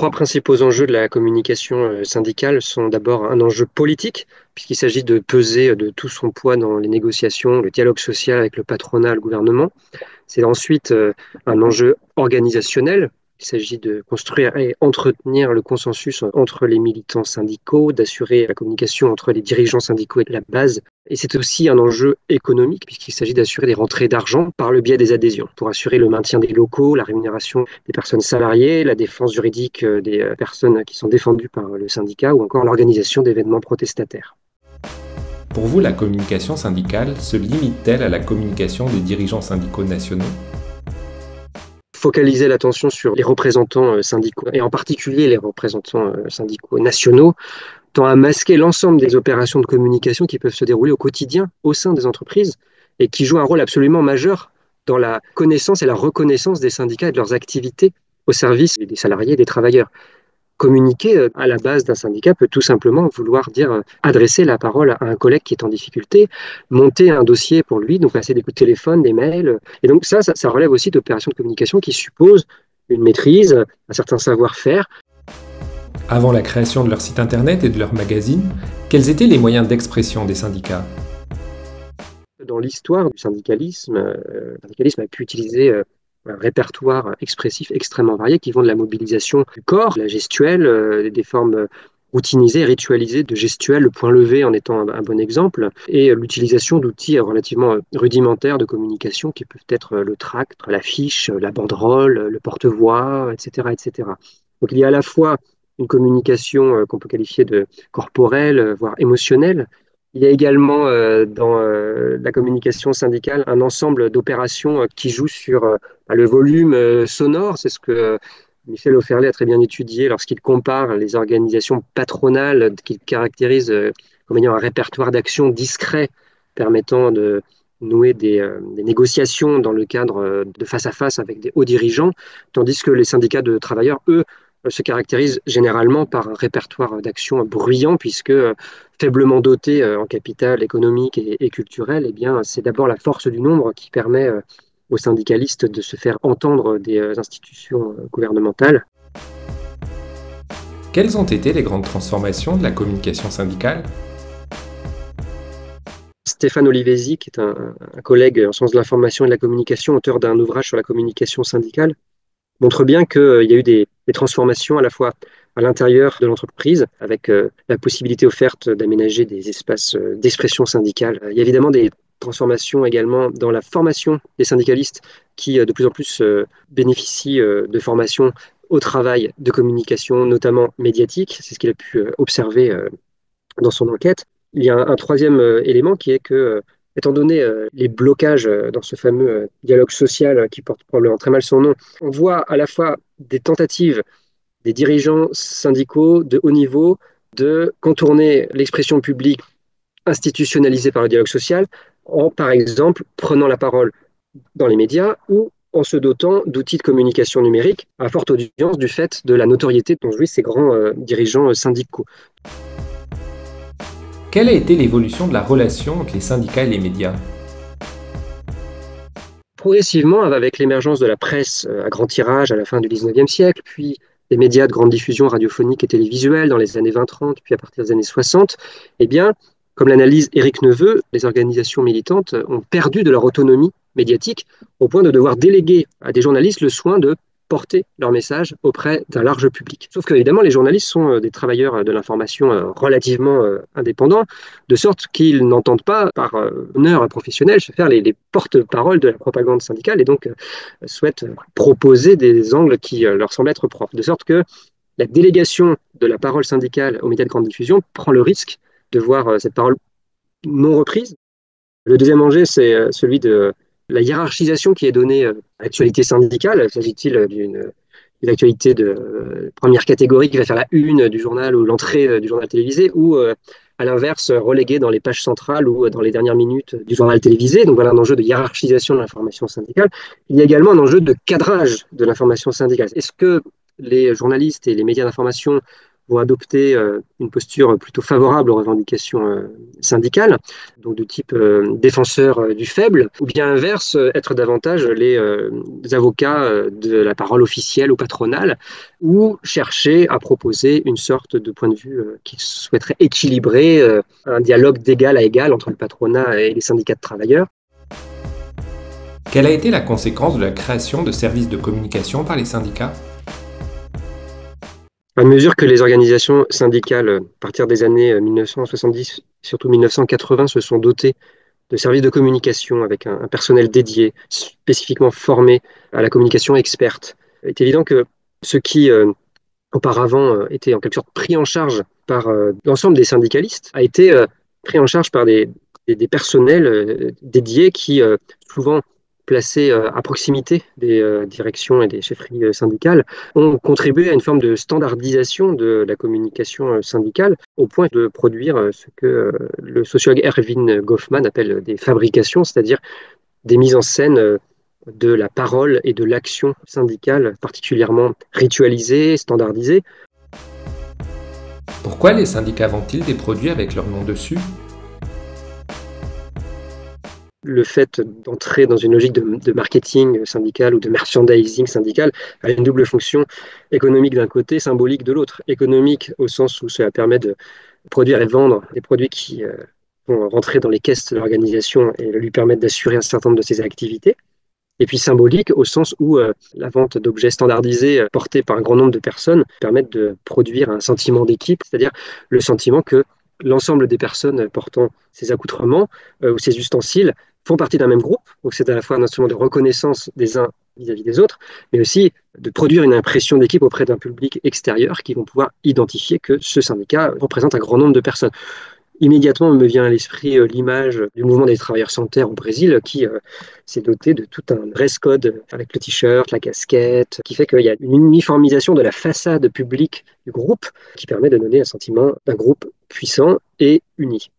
trois principaux enjeux de la communication syndicale sont d'abord un enjeu politique, puisqu'il s'agit de peser de tout son poids dans les négociations, le dialogue social avec le patronat, le gouvernement. C'est ensuite un enjeu organisationnel. Il s'agit de construire et entretenir le consensus entre les militants syndicaux, d'assurer la communication entre les dirigeants syndicaux et la base. Et c'est aussi un enjeu économique, puisqu'il s'agit d'assurer des rentrées d'argent par le biais des adhésions, pour assurer le maintien des locaux, la rémunération des personnes salariées, la défense juridique des personnes qui sont défendues par le syndicat, ou encore l'organisation d'événements protestataires. Pour vous, la communication syndicale se limite-t-elle à la communication des dirigeants syndicaux nationaux? Focaliser l'attention sur les représentants syndicaux, et en particulier les représentants syndicaux nationaux, tend à masquer l'ensemble des opérations de communication qui peuvent se dérouler au quotidien au sein des entreprises et qui jouent un rôle absolument majeur dans la connaissance et la reconnaissance des syndicats et de leurs activités au service des salariés et des travailleurs. Communiquer à la base d'un syndicat peut tout simplement vouloir dire adresser la parole à un collègue qui est en difficulté, monter un dossier pour lui, donc passer des coups de téléphone, des mails. Et donc ça relève aussi d'opérations de communication qui supposent une maîtrise, un certain savoir-faire. Avant la création de leur site internet et de leur magazine, quels étaient les moyens d'expression des syndicats? Dans l'histoire du syndicalisme, le syndicalisme a pu utiliser un répertoire expressif extrêmement varié qui vont de la mobilisation du corps, la gestuelle, des formes routinisées, ritualisées de gestuelle, le point levé en étant un bon exemple, et l'utilisation d'outils relativement rudimentaires de communication qui peuvent être le tract, l'affiche, la banderole, le porte-voix, etc., etc. Donc il y a à la fois une communication qu'on peut qualifier de corporelle, voire émotionnelle. Il y a également dans la communication syndicale un ensemble d'opérations qui jouent sur le volume sonore. C'est ce que Michel Offerlé a très bien étudié lorsqu'il compare les organisations patronales qu'il caractérise comme ayant un répertoire d'action discret permettant de nouer des négociations dans le cadre de face à face avec des hauts dirigeants, tandis que les syndicats de travailleurs, eux, se caractérisent généralement par un répertoire d'action bruyant, puisque faiblement doté en capital économique et culturel, eh bien, c'est d'abord la force du nombre qui permet aux syndicalistes de se faire entendre des institutions gouvernementales. Quelles ont été les grandes transformations de la communication syndicale? Stéphane Olivesi, qui est un collègue en sciences de l'information et de la communication, auteur d'un ouvrage sur la communication syndicale, montre bien qu'il y a eu des transformations à la fois à l'intérieur de l'entreprise, avec la possibilité offerte d'aménager des espaces d'expression syndicale. Il y a évidemment des transformations également dans la formation des syndicalistes qui de plus en plus bénéficient de formations au travail de communication, notamment médiatique. C'est ce qu'il a pu observer dans son enquête. Il y a un troisième élément qui est que, étant donné les blocages dans ce fameux dialogue social qui porte probablement très mal son nom, on voit à la fois des tentatives des dirigeants syndicaux de haut niveau de contourner l'expression publique institutionnalisée par le dialogue social en, par exemple, prenant la parole dans les médias ou en se dotant d'outils de communication numérique à forte audience du fait de la notoriété dont jouissent ces grands dirigeants syndicaux. Quelle a été l'évolution de la relation entre les syndicats et les médias? Progressivement, avec l'émergence de la presse à grand tirage à la fin du 19e siècle, puis des médias de grande diffusion radiophonique et télévisuelle dans les années 20-30, puis à partir des années 60, eh bien, comme l'analyse Éric Neveu, les organisations militantes ont perdu de leur autonomie médiatique au point de devoir déléguer à des journalistes le soin de porter leur message auprès d'un large public. Sauf que, évidemment, les journalistes sont des travailleurs de l'information relativement indépendants, de sorte qu'ils n'entendent pas, par honneur professionnel, se faire les porte-paroles de la propagande syndicale et donc souhaitent proposer des angles qui leur semblent être propres. De sorte que la délégation de la parole syndicale aux médias de grande diffusion prend le risque de voir cette parole non reprise. Le deuxième enjeu, c'est celui de la hiérarchisation qui est donnée à l'actualité syndicale. S'agit-il d'une actualité de première catégorie qui va faire la une du journal ou l'entrée du journal télévisé, ou à l'inverse, reléguée dans les pages centrales ou dans les dernières minutes du journal télévisé. Donc voilà un enjeu de hiérarchisation de l'information syndicale. Il y a également un enjeu de cadrage de l'information syndicale. Est-ce que les journalistes et les médias d'information vont adopter une posture plutôt favorable aux revendications syndicales, donc de type défenseur du faible, ou bien inverse, être davantage les avocats de la parole officielle ou patronale, ou chercher à proposer une sorte de point de vue qui souhaiterait équilibrer un dialogue d'égal à égal entre le patronat et les syndicats de travailleurs. Quelle a été la conséquence de la création de services de communication par les syndicats? À mesure que les organisations syndicales, à partir des années 1970, surtout 1980, se sont dotées de services de communication avec un personnel dédié, spécifiquement formé à la communication experte, il est évident que ce qui auparavant était en quelque sorte pris en charge par l'ensemble des syndicalistes a été pris en charge par des personnels dédiés qui, souvent placés à proximité des directions et des chefferies syndicales, ont contribué à une forme de standardisation de la communication syndicale au point de produire ce que le sociologue Erving Goffman appelle des fabrications, c'est-à-dire des mises en scène de la parole et de l'action syndicale particulièrement ritualisées, standardisées. Pourquoi les syndicats vendent-ils des produits avec leur nom dessus? Le fait d'entrer dans une logique de marketing syndical ou de merchandising syndical a une double fonction économique d'un côté, symbolique de l'autre. Économique au sens où cela permet de produire et vendre des produits qui vont rentrer dans les caisses de l'organisation et lui permettre d'assurer un certain nombre de ses activités. Et puis symbolique au sens où la vente d'objets standardisés portés par un grand nombre de personnes permettent de produire un sentiment d'équipe, c'est-à-dire le sentiment que l'ensemble des personnes portant ces accoutrements ou ces ustensiles font partie d'un même groupe. Donc c'est à la fois un instrument de reconnaissance des uns vis-à-vis des autres, mais aussi de produire une impression d'équipe auprès d'un public extérieur qui vont pouvoir identifier que ce syndicat représente un grand nombre de personnes. Immédiatement me vient à l'esprit l'image du mouvement des travailleurs sans terre au Brésil qui s'est doté de tout un dress code avec le t-shirt, la casquette, qui fait qu'il y a une uniformisation de la façade publique du groupe qui permet de donner un sentiment d'un groupe puissant et uni.